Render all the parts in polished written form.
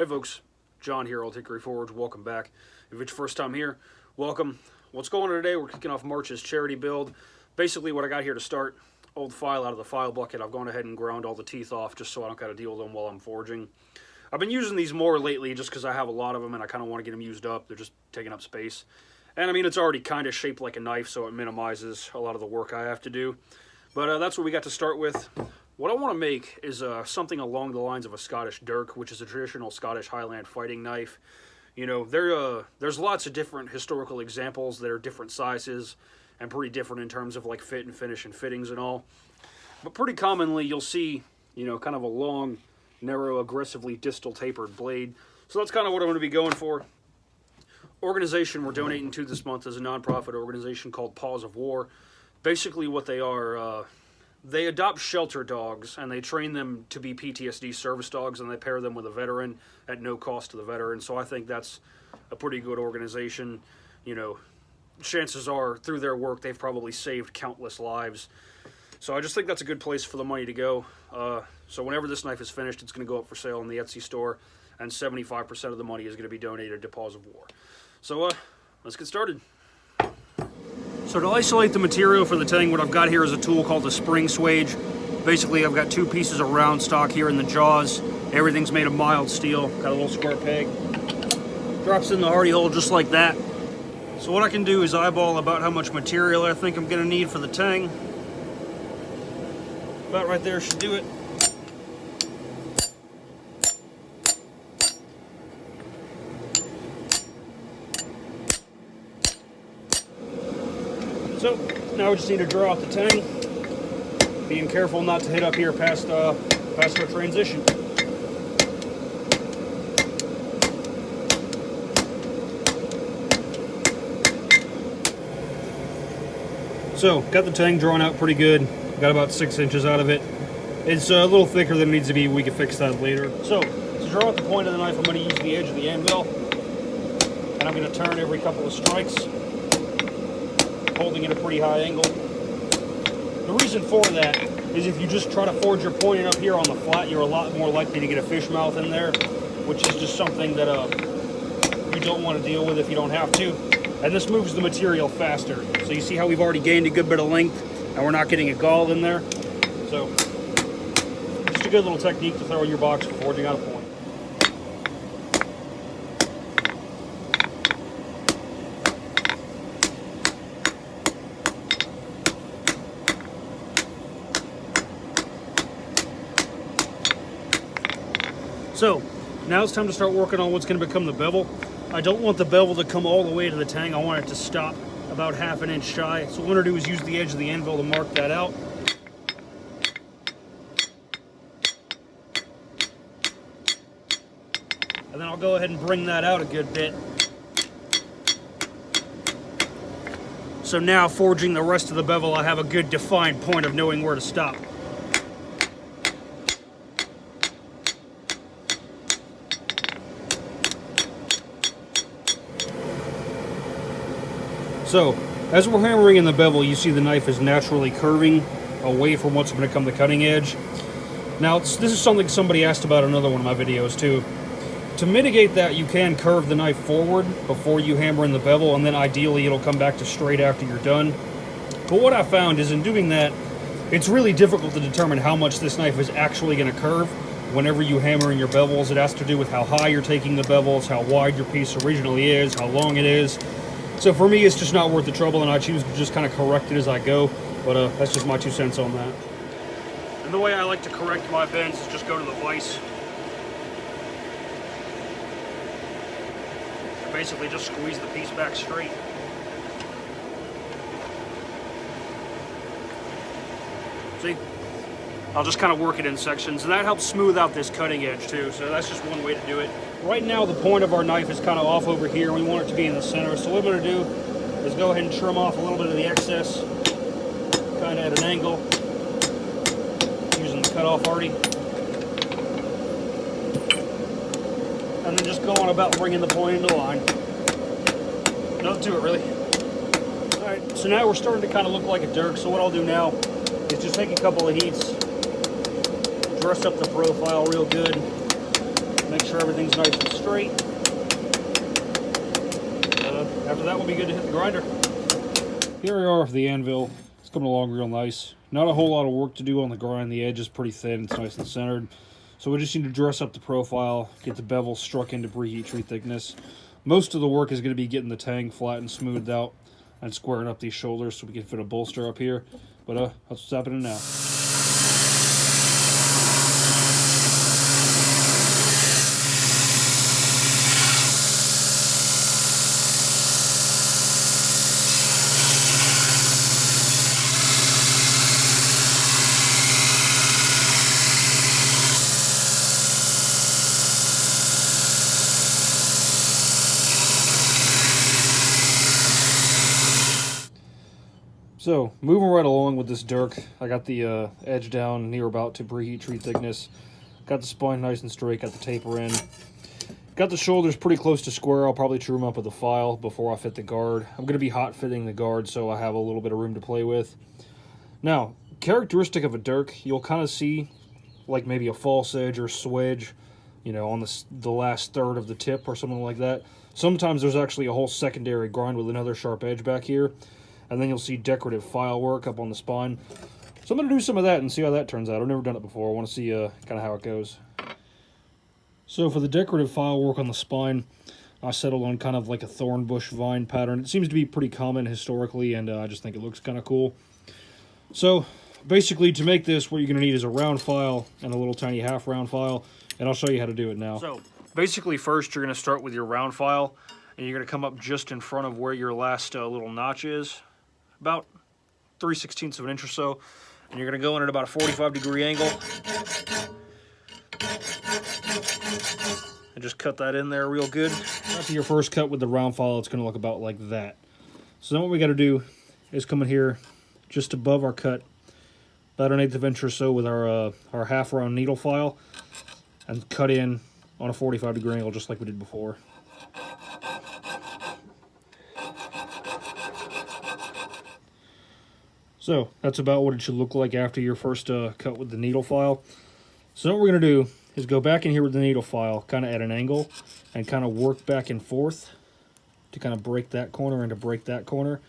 Hey folks, John here, Old Hickory Forge. Welcome back. If it's your first time here, welcome. What's going on today? We're kicking off March's charity build. Basically what I got here to start, old file out of the file bucket. I've gone ahead and ground all the teeth off just so I don't got to deal with them while I'm forging. I've been using these more lately just because I have a lot of them and I kind of want to get them used up. They're just taking up space. And I mean, it's already kind of shaped like a knife, so it minimizes a lot of the work I have to do. But that's what we got to start with. What I want to make is something along the lines of a Scottish dirk, which is a traditional Scottish Highland fighting knife. You know, there's lots of different historical examples that are different sizes and pretty different in terms of like fit and finish and fittings and all. But pretty commonly you'll see, you know, kind of a long, narrow, aggressively distal tapered blade. So that's kind of what I'm going to be going for. Organization we're donating to this month is a nonprofit organization called Paws of War. Basically what they are, they adopt shelter dogs and they train them to be PTSD service dogs, and they pair them with a veteran at no cost to the veteran. So I think that's a pretty good organization. You know, chances are through their work they've probably saved countless lives. So I just think that's a good place for the money to go. So whenever this knife is finished, it's going to go up for sale in the Etsy store, and 75% of the money is going to be donated to Paws of War. So let's get started. So to isolate the material for the tang, what I've got here is a tool called a spring swage. Basically, I've got two pieces of round stock here in the jaws. Everything's made of mild steel. Got a little square peg. Drops in the hardy hole just like that. So what I can do is eyeball about how much material I think I'm going to need for the tang. About right there should do it. So now we just need to draw out the tang, being careful not to hit up here past our transition. So got the tang drawn out pretty good. Got about 6 inches out of it. It's a little thicker than it needs to be. We can fix that later. So to draw out the point of the knife, I'm going to use the edge of the anvil, and I'm going to turn every couple of strikes, holding at a pretty high angle. The reason for that is if you just try to forge your point up here on the flat, you're a lot more likely to get a fish mouth in there, which is just something that you don't want to deal with if you don't have to. And this moves the material faster. So you see how we've already gained a good bit of length and we're not getting it galled in there. So just a good little technique to throw in your box for forging out a point. So now it's time to start working on what's going to become the bevel. I don't want the bevel to come all the way to the tang. I want it to stop about ½ an inch shy. So what I'm going to do is use the edge of the anvil to mark that out. And then I'll go ahead and bring that out a good bit. So now forging the rest of the bevel, I have a good defined point of knowing where to stop. So, as we're hammering in the bevel, you see the knife is naturally curving away from what's going to become the cutting edge. Now, this is something somebody asked about in another one of my videos too. To mitigate that, you can curve the knife forward before you hammer in the bevel, and then ideally it'll come back to straight after you're done. But what I found is in doing that, it's really difficult to determine how much this knife is actually going to curve whenever you hammer in your bevels. It has to do with how high you're taking the bevels, how wide your piece originally is, how long it is. So for me, it's just not worth the trouble, and I choose to just kind of correct it as I go. But that's just my 2 cents on that. And the way I like to correct my bends is just go to the vise. And basically just squeeze the piece back straight. See? I'll just kind of work it in sections, and that helps smooth out this cutting edge too. So that's just one way to do it. Right now the point of our knife is kind of off over here, and we want it to be in the center. So what I'm going to do is go ahead and trim off a little bit of the excess, kind of at an angle, using the cutoff hardy. And then just go on about bringing the point into line. Nothing to it really. Alright, so now we're starting to kind of look like a dirk. So what I'll do now is just take a couple of heats, dress up the profile real good, Make sure everything's nice and straight. After that, we'll be good to hit the grinder. Here we are with the anvil. It's coming along real nice. Not a whole lot of work to do on the grind. The edge is pretty thin. It's nice and centered. So we just need to dress up the profile, get the bevel struck into preheat tree thickness. Most of the work is going to be getting the tang flat and smoothed out and squaring up these shoulders so we can fit a bolster up here. But that's what's happening now. So, moving right along with this dirk, I got the edge down near about to preheat tree thickness. Got the spine nice and straight, got the taper in. Got the shoulders pretty close to square. I'll probably trim them up with a file before I fit the guard. I'm going to be hot fitting the guard so I have a little bit of room to play with. Now, characteristic of a dirk, you'll kind of see like maybe a false edge or swedge, you know, on the last third of the tip or something like that. Sometimes there's actually a whole secondary grind with another sharp edge back here. And then you'll see decorative file work up on the spine. So I'm going to do some of that and see how that turns out. I've never done it before. I want to see kind of how it goes. So for the decorative file work on the spine, I settled on kind of like a thorn bush vine pattern. It seems to be pretty common historically, and I just think it looks kind of cool. So basically to make this, what you're going to need is a round file and a little tiny half round file, and I'll show you how to do it now. So basically first you're going to start with your round file, and you're going to come up just in front of where your last little notch is. About 3/16 of an inch or so, and you're going to go in at about a 45-degree angle and just cut that in there real good. After your first cut with the round file, it's going to look about like that. So then what we got to do is come in here just above our cut, about an 1/8 of an inch or so with our half round needle file, and cut in on a 45-degree angle just like we did before. So that's about what it should look like after your first cut with the needle file. So what we're going to do is go back in here with the needle file, kind of at an angle, and kind of work back and forth to kind of break that corner and to break that corner,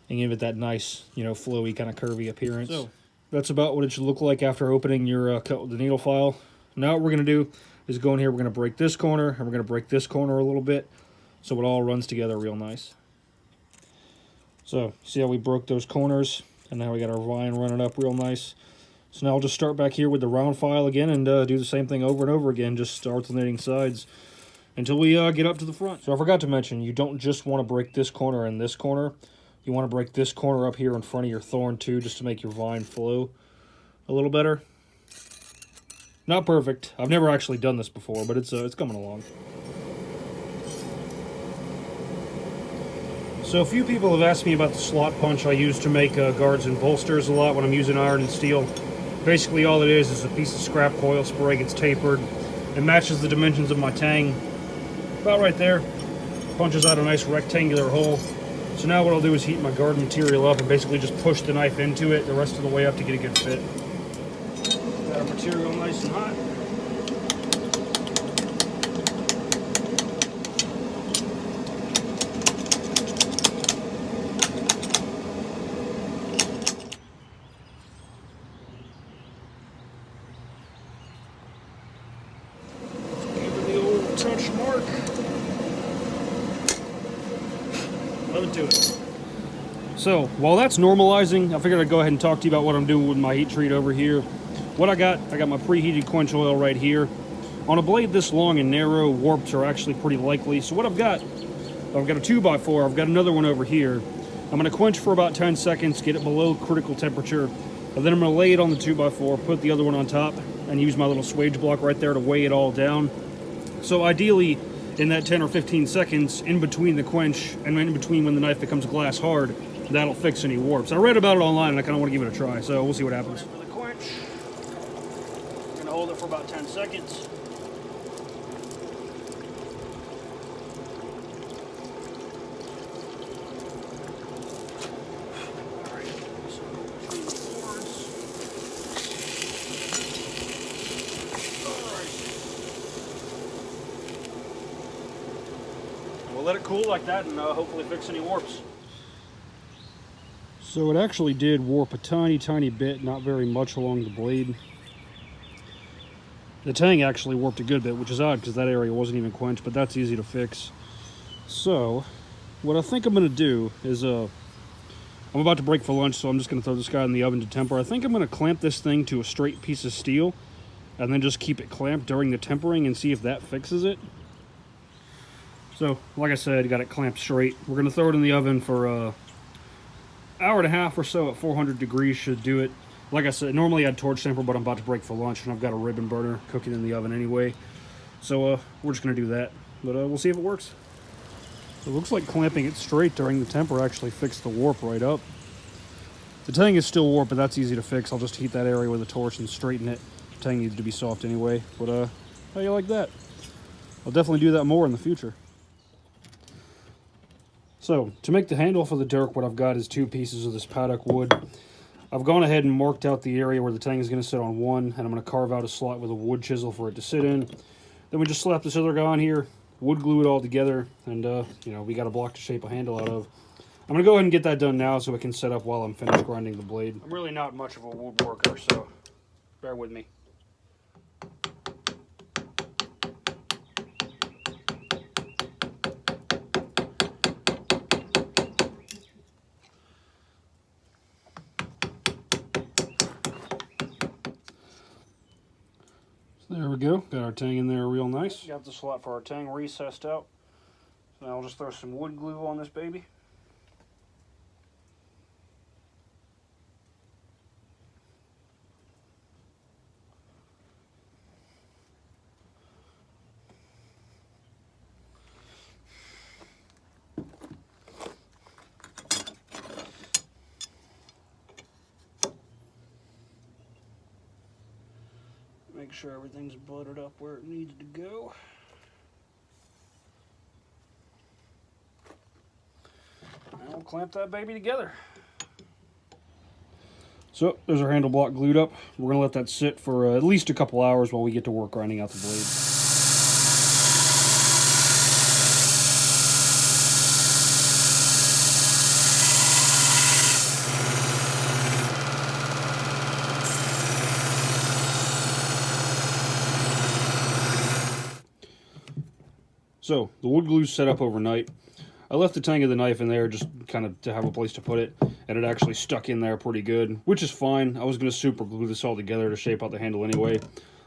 and give it that nice, you know, flowy, kind of curvy appearance. So that's about what it should look like after opening your cut with the needle file. Now what we're going to do is go in here, we're going to break this corner, and we're going to break this corner a little bit, so it all runs together real nice. So see how we broke those corners? And now we got our vine running up real nice. So now I'll just start back here with the round file again and do the same thing over and over again, just alternating sides until we get up to the front. So I forgot to mention, you don't just want to break this corner and this corner. You want to break this corner up here in front of your thorn too, just to make your vine flow a little better. Not perfect. I've never actually done this before, but it's coming along. So a few people have asked me about the slot punch I use to make guards and bolsters a lot when I'm using iron and steel. Basically all it is a piece of scrap coil spray, gets tapered. It matches the dimensions of my tang. About right there. Punches out a nice rectangular hole. So now what I'll do is heat my guard material up and basically just push the knife into it the rest of the way up to get a good fit. Got our material nice and hot. Touch mark. Love it to it. So while that's normalizing, I figured I'd go ahead and talk to you about what I'm doing with my heat treat over here. What I got my preheated quench oil right here. On a blade this long and narrow, warps are actually pretty likely. So what I've got a 2x4. I've got another one over here. I'm going to quench for about 10 seconds, get it below critical temperature, and then I'm going to lay it on the 2x4, put the other one on top, and use my little swage block right there to weigh it all down. So ideally, in that 10 or 15 seconds, in between the quench and in between when the knife becomes glass hard, that'll fix any warps. I read about it online and I kind of want to give it a try, so we'll see what happens. For the quench, I'm going to hold it for about 10 seconds. we'll let it cool like that and hopefully fix any warps. So it actually did warp a tiny bit, not very much along the blade. The tang actually warped a good bit, which is odd because that area wasn't even quenched, but that's easy to fix. So what I think I'm going to do is, I'm about to break for lunch, so I'm just going to throw this guy in the oven to temper. I think I'm going to clamp this thing to a straight piece of steel and then just keep it clamped during the tempering and see if that fixes it. So, like I said, got it clamped straight. We're going to throw it in the oven for an hour and a half or so at 400 degrees should do it. Like I said, normally I'd torch temper, but I'm about to break for lunch and I've got a ribbon burner cooking in the oven anyway. So we're just going to do that, but we'll see if it works. It looks like clamping it straight during the temper actually fixed the warp right up. The tang is still warped, but that's easy to fix. I'll just heat that area with a torch and straighten it. The tang needs to be soft anyway, but how do you like that? I'll definitely do that more in the future. So, to make the handle for the dirk, what I've got is 2 pieces of this paddock wood. I've gone ahead and marked out the area where the tang is going to sit on one, and I'm going to carve out a slot with a wood chisel for it to sit in. Then we just slap this other guy on here, wood glue it all together, and you know, we got a block to shape a handle out of. I'm going to go ahead and get that done now so it can set up while I'm finished grinding the blade. I'm really not much of a woodworker, so bear with me. There we go. Got our tang in there real nice. Got the slot for our tang recessed out. So now I'll just throw some wood glue on this baby. Make sure everything's buttered up where it needs to go. And we'll clamp that baby together. So, there's our handle block glued up. We're going to let that sit for at least a couple hours while we get to work grinding out the blade. So, the wood glue's set up overnight. I left the tang of the knife in there just kind of to have a place to put it, and it actually stuck in there pretty good, which is fine. I was going to super glue this all together to shape out the handle anyway.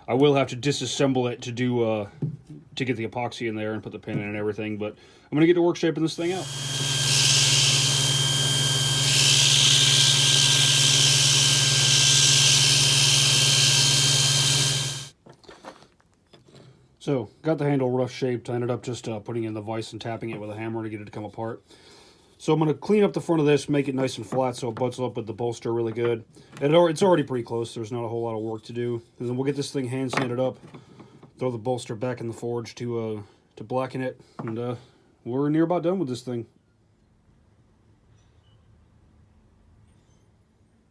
I will have to disassemble it to do to get the epoxy in there and put the pin in and everything, but I'm going to get to work shaping this thing out. So, got the handle rough shaped. I ended up just putting in the vise and tapping it with a hammer to get it to come apart. So I'm going to clean up the front of this, make it nice and flat so it butts up with the bolster really good. And it's already pretty close. There's not a whole lot of work to do. And then we'll get this thing hand sanded up, throw the bolster back in the forge to blacken it, and we're near about done with this thing.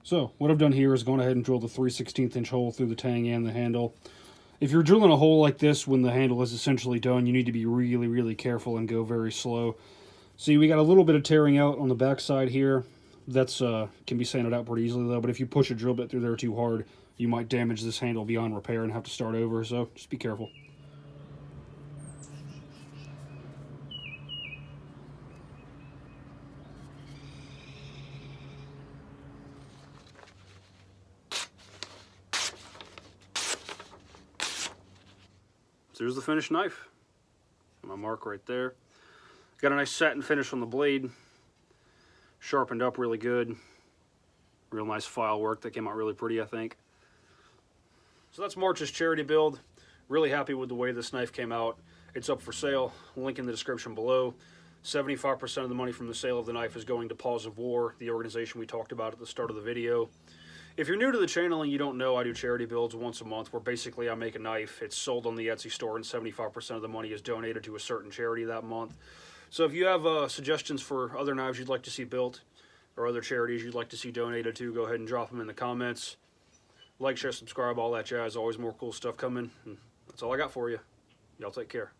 So what I've done here is gone ahead and drilled a 3/16 inch hole through the tang and the handle. If you're drilling a hole like this when the handle is essentially done, you need to be really careful and go very slow. See, we got a little bit of tearing out on the back side here. That's can be sanded out pretty easily though, but if you push a drill bit through there too hard, you might damage this handle beyond repair and have to start over, so just be careful. So here's the finished knife. My mark right there. Got a nice satin finish on the blade. Sharpened up really good. Real nice file work. That came out really pretty, I think. So that's March's charity build. Really happy with the way this knife came out. It's up for sale. Link in the description below. 75% of the money from the sale of the knife is going to Paws of War, the organization we talked about at the start of the video. If you're new to the channel and you don't know, I do charity builds once a month where basically I make a knife. It's sold on the Etsy store and 75% of the money is donated to a certain charity that month. So if you have suggestions for other knives you'd like to see built or other charities you'd like to see donated to, go ahead and drop them in the comments. Like, share, subscribe, all that jazz. Always more cool stuff coming. And that's all I got for you. Y'all take care.